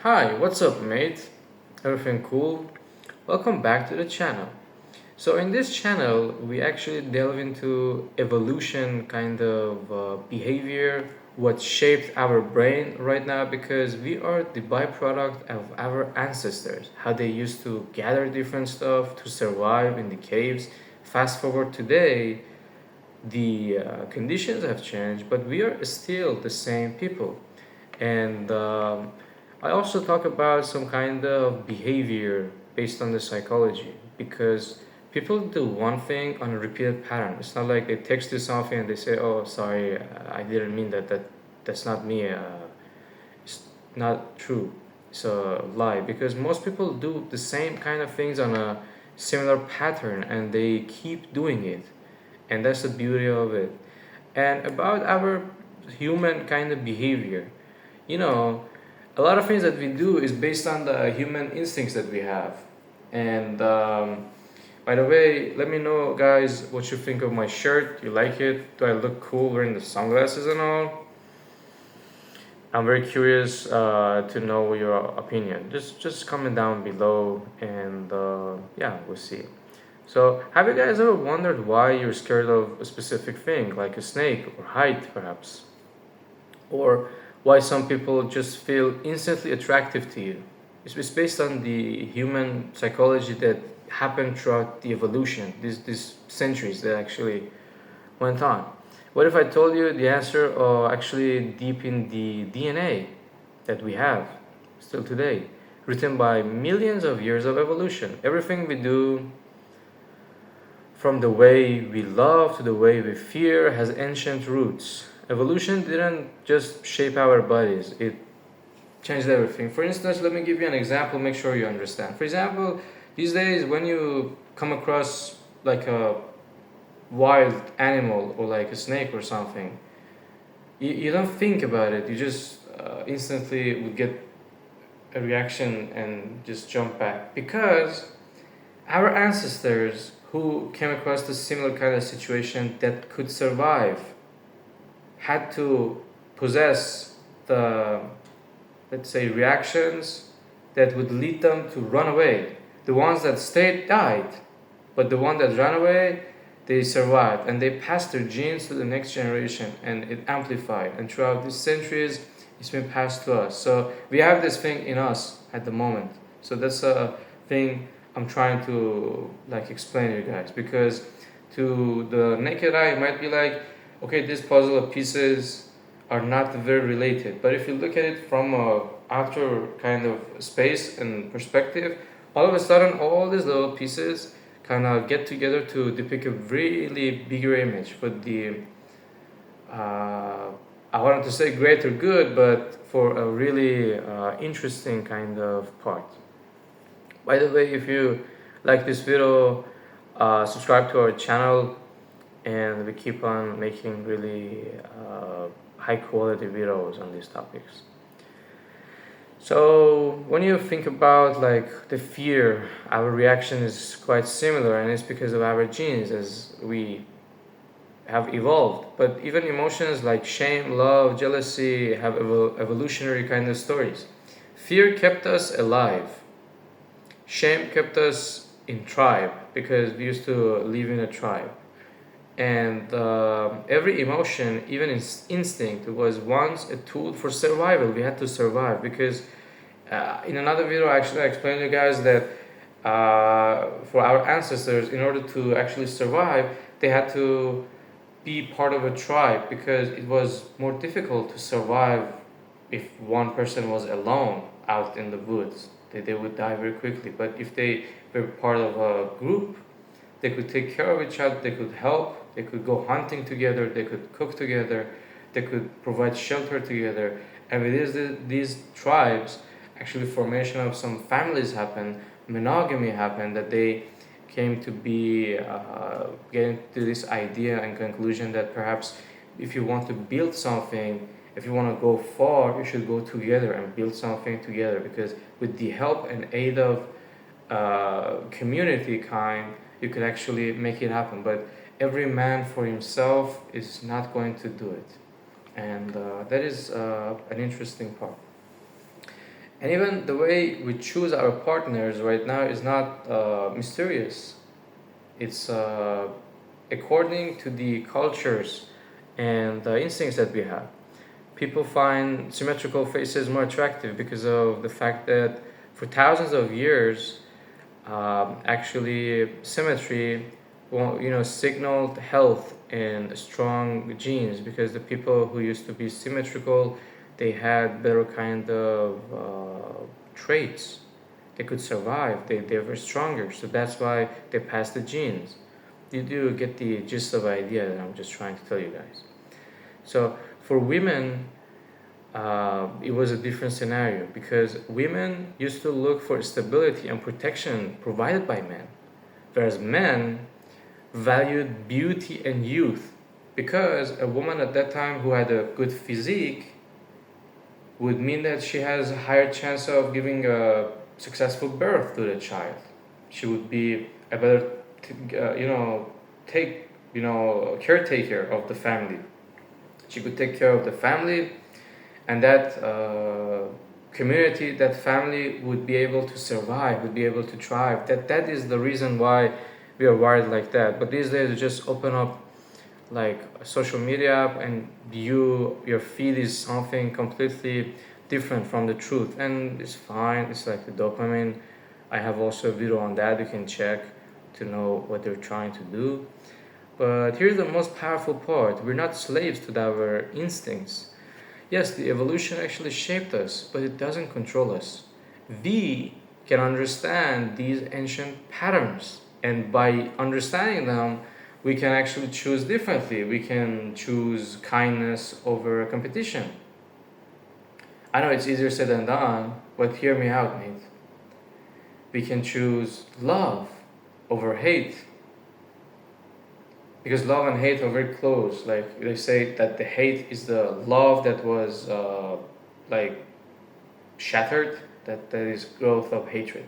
Hi, what's up, mate? Everything cool? Welcome back to the channel. So, in this channel, we actually delve into evolution kind of behavior, what shaped our brain right now, because we are the byproduct of our ancestors, how they used to gather different stuff to survive in the caves. Fast forward today, the conditions have changed, but we are still the same people. And I also talk about some kind of behavior based on the psychology because people do one thing on a repeated pattern. It's not like they text you something and they say, "Oh, sorry, I didn't mean that. That's not me. It's not true. It's a lie." Because most people do the same kind of things on a similar pattern and they keep doing it, and that's the beauty of it. And about our human kind of behavior, you know, a lot of things that we do is based on the human instincts that we have. And by the way, let me know, guys, what you think of my shirt. You like it? Do I look cool wearing the sunglasses and all? I'm very curious to know your opinion. Just comment down below, and yeah, we'll see. So, have you guys ever wondered why you're scared of a specific thing, like a snake or height, perhaps? Or why some people just feel instantly attractive to you? It's based on the human psychology that happened throughout the evolution, these centuries that actually went on. What if I told you the answer actually deep in the DNA that we have still today, written by millions of years of evolution? Everything we do, from the way we love to the way we fear, has ancient roots. Evolution didn't just shape our bodies, it changed everything. For instance, let me give you an example, make sure you understand. For example, these days when you come across like a wild animal or like a snake or something, you don't think about it, you just instantly would get a reaction and just jump back because our ancestors who came across the similar kind of situation that could survive had to possess the, let's say, reactions that would lead them to run away. The ones that stayed died, but the one that ran away, they survived and they passed their genes to the next generation and it amplified. And throughout these centuries, it's been passed to us. So we have this thing in us at the moment. So that's a thing I'm trying to like explain to you guys, because to the naked eye it might be like, okay, this puzzle of pieces are not very related, but if you look at it from a outer kind of space and perspective, all of a sudden all these little pieces kind of get together to depict a really bigger image for the I wanted to say greater good, but for a really interesting kind of part. By the way, if you like this video, subscribe to our channel, and we keep on making really high quality videos on these topics. So when you think about like the fear, our reaction is quite similar, and it's because of our genes as we have evolved. But even emotions like shame, love, jealousy have evolutionary kind of stories. Fear kept us alive. Shame kept us in tribe because we used to live in a tribe. And every emotion, even instinct, was once a tool for survival. We had to survive because in another video, actually, I explained to you guys that for our ancestors, in order to actually survive, they had to be part of a tribe because it was more difficult to survive if one person was alone out in the woods. They would die very quickly. But if they were part of a group, they could take care of each other, they could help, they could go hunting together, they could cook together, they could provide shelter together. And with these tribes, actually formation of some families happened, monogamy happened, that they came to be getting to this idea and conclusion that perhaps if you want to build something, if you want to go far, you should go together and build something together, because with the help and aid of community kind, you could actually make it happen. But every man for himself is not going to do it, and that is an interesting part. And even the way we choose our partners right now is not mysterious. It's according to the cultures and the instincts that we have. People find symmetrical faces more attractive because of the fact that for thousands of years, actually symmetry, well, signaled health and strong genes, because the people who used to be symmetrical, they had better kind of traits. They could survive. They were stronger, so that's why they passed the genes. You do get the gist of the idea that I'm just trying to tell you guys. So for women, it was a different scenario, because women used to look for stability and protection provided by men, whereas men valued beauty and youth, because a woman at that time who had a good physique would mean that she has a higher chance of giving a successful birth to the child. She would be a better, take, caretaker of the family. She could take care of the family, and that community, that family would be able to survive, would be able to thrive. That is the reason why we are wired like that. But these days, you just open up like a social media app, and your feed is something completely different from the truth, and it's fine. It's like the dopamine. I have also a video on that you can check to know what they're trying to do. But here's the most powerful part: we're not slaves to our instincts. Yes, the evolution actually shaped us, but it doesn't control us. We can understand these ancient patterns, and by understanding them, we can actually choose differently. We can choose kindness over competition. I know it's easier said than done, but hear me out, mate. We can choose love over hate, because love and hate are very close. Like they say that the hate is the love that was like shattered, that is growth of hatred.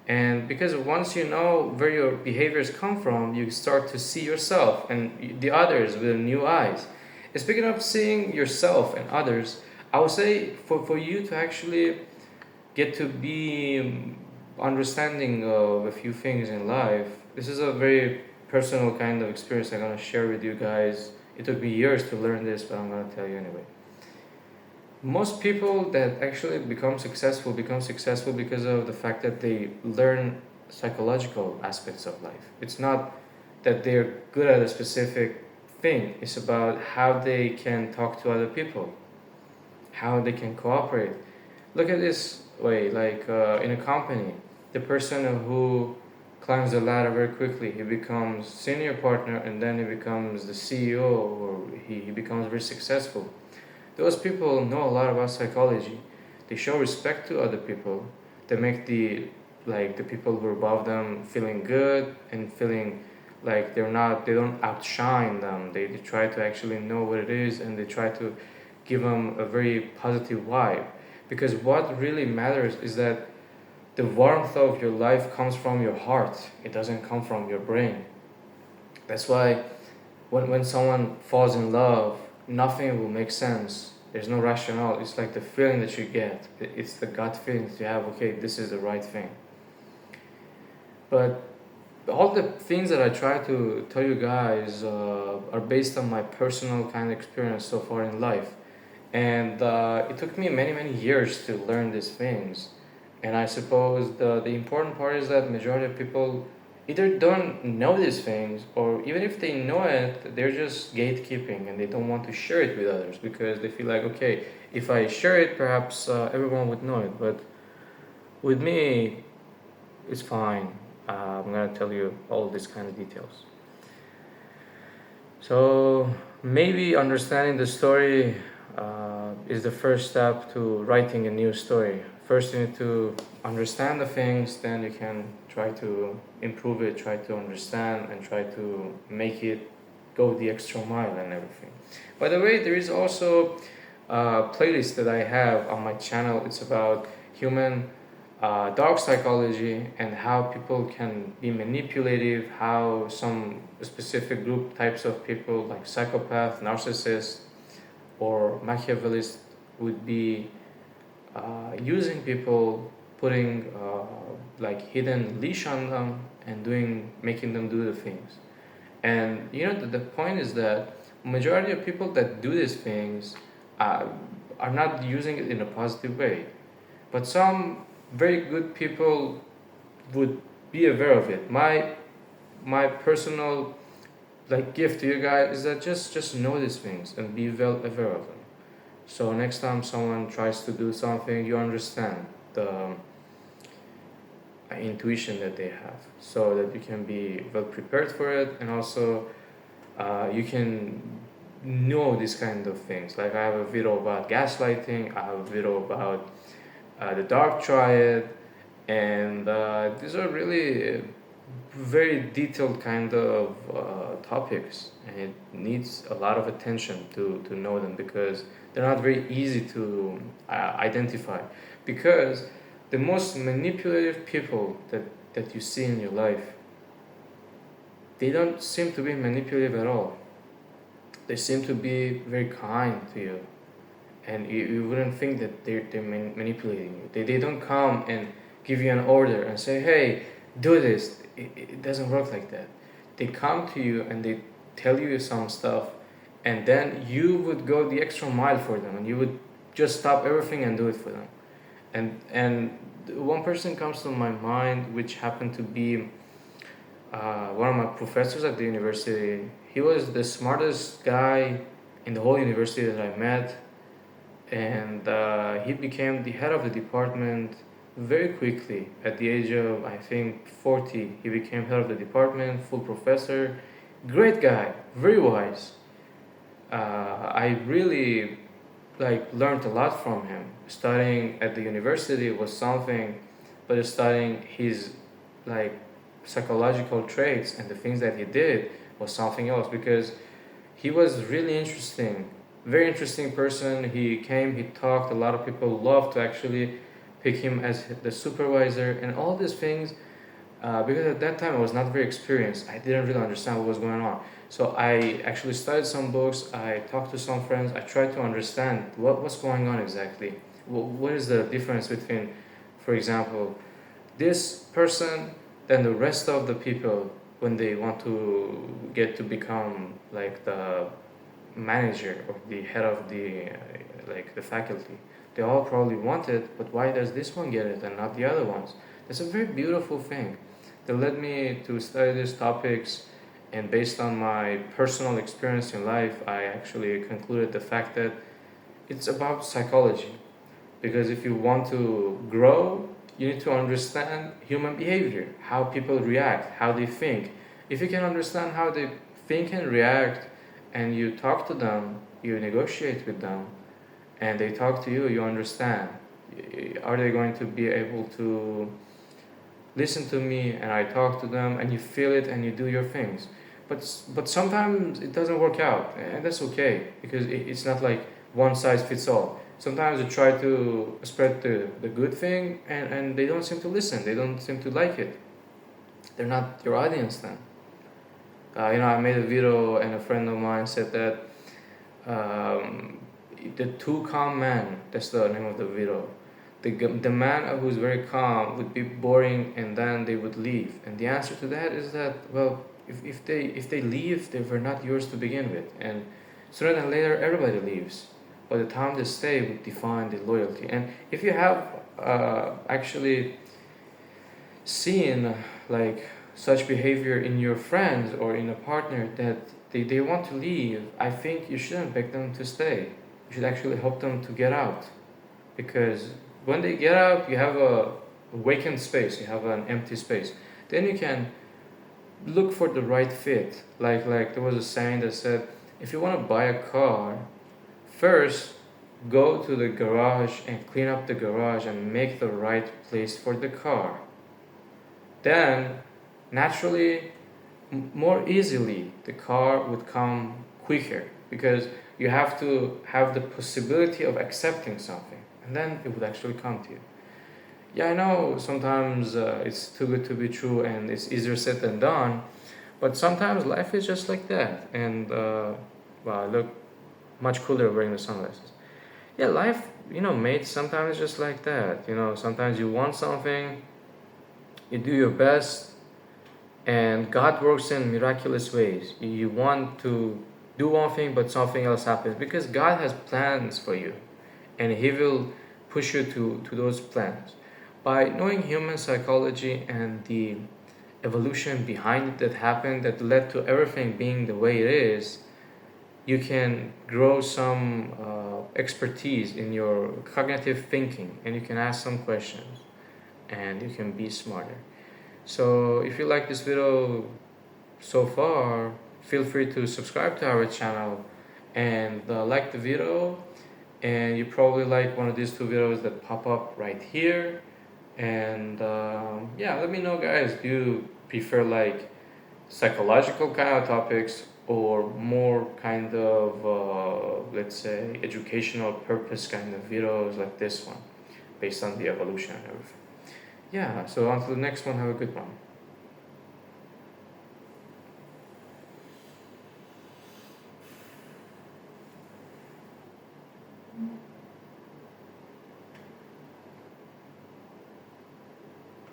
And because once you know where your behaviors come from, you start to see yourself and the others with new eyes. And speaking of seeing yourself and others, I would say for you to actually get to be understanding of a few things in life, this is a very personal kind of experience I'm going to share with you guys. It took me years to learn this, but I'm going to tell you anyway. Most people that actually become successful because of the fact that they learn psychological aspects of life. It's not that they're good at a specific thing. It's about how they can talk to other people, how they can cooperate. Look at this way, like in a company, the person who climbs the ladder very quickly, he becomes senior partner, and then he becomes the CEO, or he becomes very successful. Those people know a lot about psychology. They show respect to other people. They make the people who are above them feeling good and feeling like they don't outshine them. They try to actually know what it is, and they try to give them a very positive vibe. Because what really matters is that the warmth of your life comes from your heart. It doesn't come from your brain. That's why when someone falls in love, nothing will make sense. There's no rationale. It's like the feeling that you get. It's the gut feeling that you have, okay, this is the right thing. But all the things that I try to tell you guys are based on my personal kind of experience so far in life. And it took me many, many years to learn these things. And I suppose the important part is that majority of people either don't know these things, or even if they know it, they're just gatekeeping and they don't want to share it with others, because they feel like, okay, if I share it, perhaps everyone would know it. But with me, it's fine. I'm gonna tell you all these kind of details. So maybe understanding the story is the first step to writing a new story. First, you need to understand the things, then you can try to improve it, try to understand, and try to make it go the extra mile and everything. By the way, there is also a playlist that I have on my channel. It's about human dog psychology and how people can be manipulative, how some specific group types of people like psychopath, narcissist, or Machiavellist would be using people, putting like hidden leash on them, and making them do the things. And the point is that majority of people that do these things uh, are not using it in a positive way. But some very good people would be aware of it. My personal like gift to you guys is that just know these things and be well aware of them. So next time someone tries to do something, you understand the intuition that they have, so that you can be well prepared for it, and also you can know these kind of things. Like I have a video about gaslighting, I have a video about the dark triad, and these are really very detailed kind of topics, and it needs a lot of attention to know them, because they're not very easy to identify. Because the most manipulative people that you see in your life, they don't seem to be manipulative at all. They seem to be very kind to you, and you wouldn't think that they're manipulating you. They don't come and give you an order and say, hey, do this. It doesn't work like that. They come to you and they tell you some stuff, and then you would go the extra mile for them, and you would just stop everything and do it for them. And one person comes to my mind, which happened to be one of my professors at the university. He was the smartest guy in the whole university that I met, and he became the head of the department very quickly. At the age of, I think, 40, he became head of the department, full professor. Great guy, very wise. I really learned a lot from him. Studying at the university was something, but studying his like psychological traits and the things that he did was something else, because he was really interesting, very interesting person. He came, he talked, a lot of people loved to actually pick him as the supervisor and all these things, because at that time I was not very experienced. I didn't really understand what was going on. So I actually studied some books, I talked to some friends, I tried to understand what's going on exactly. What is the difference between, for example, this person than the rest of the people when they want to get to become like the manager or the head of the faculty. They all probably want it, but why does this one get it and not the other ones? That's a very beautiful thing that led me to study these topics. And based on my personal experience in life, I actually concluded the fact that it's about psychology. Because if you want to grow, you need to understand human behavior, how people react, how they think. If you can understand how they think and react, and you talk to them, you negotiate with them, and they talk to you, you understand. Are they going to be able to listen to me and I talk to them, and you feel it and you do your things? But sometimes it doesn't work out, and that's okay, because it's not like one size fits all. Sometimes you try to spread the good thing, and they don't seem to listen, they don't seem to like it. They're not your audience then. I made a video, and a friend of mine said that the two calm men, that's the name of the video. The man who's very calm would be boring, and then they would leave. And the answer to that is that, well, if they leave, they were not yours to begin with, and sooner than later everybody leaves. By the time they stay would define the loyalty. And if you have actually seen like such behavior in your friends or in a partner, that they want to leave, I think you shouldn't beg them to stay. You should actually help them to get out, because when they get out, you have a vacant space, you have an empty space. Then you can look for the right fit. Like there was a saying that said, if you want to buy a car, first go to the garage and clean up the garage and make the right place for the car. Then naturally, more easily, the car would come quicker, because you have to have the possibility of accepting something, and then it would actually come to you. Yeah, I know sometimes it's too good to be true, and it's easier said than done, but sometimes life is just like that. And wow, I look much cooler wearing the sunglasses. Yeah, life mate, sometimes it's just like that. Sometimes you want something, you do your best, and God works in miraculous ways. You want to do one thing, but something else happens because God has plans for you, and He will push you to those plans. By knowing human psychology and the evolution behind it that happened that led to everything being the way it is, you can grow some expertise in your cognitive thinking, and you can ask some questions, and you can be smarter. So if you like this video so far, feel free to subscribe to our channel and like the video. And you probably like one of these two videos that pop up right here. And yeah, let me know, guys. Do you prefer like psychological kind of topics or more kind of let's say educational purpose kind of videos like this one based on the evolution and everything? Yeah, so until the next one, have a good one.